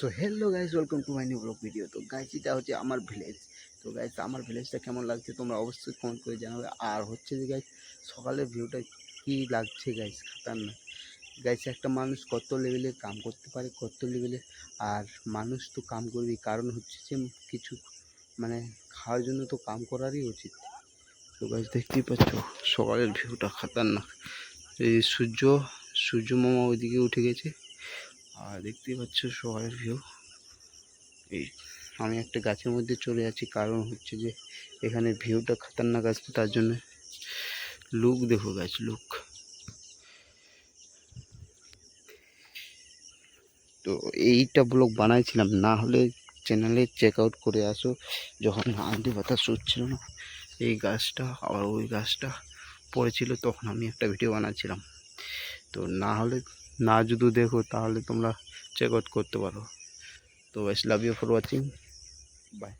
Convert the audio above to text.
So hello guys, welcome to my new blog video. তো guys, এটা হচ্ছে আমার ভিলেজ। তো গাইস, আমার ভিলেজটা কেমন লাগছে তোমরা অবশ্যই কমেন্ট করে জানাবে। আর হচ্ছে যে গাইস, সকালের ভিউটা কি লাগছে গাইস, খাতারনাক। গাইস, একটা মানুষ কত লেভেলে কাম করতে পারে, কত লেভেলে। আর মানুষ তো কাম করবে, কারণ হচ্ছে যে কিছু মানে খাওয়ার জন্য তো কাম করারই উচিত। তো গাইস, দেখতেই পাচ্ছ সকালের ভিউটা খাতারনাক। এই সূর্য মামা ওইদিকে উঠে গেছে। আর দেখতেই পাচ্ছ সকালের ভিউ। এই আমি একটা গাছের মধ্যে চলে যাচ্ছি, কারণ হচ্ছে যে এখানে ভিউটা খতরনাক আসছে, তার জন্য। লুক দেখো গাছ, লুক। তো এইটা ব্লগ বানাইছিলাম, না হলে চ্যানেলে চেক আউট করে আসো। যখন আন্টি বাতাস হচ্ছিল না, এই গাছটা আবার ওই গাছটা পড়েছিল, তখন আমি একটা ভিডিও বানাচ্ছিলাম। তো না হলে, না যদি দেখো তাহলে তোমরা চেক আউট করতে পারো। তো guys, love you for watching, by.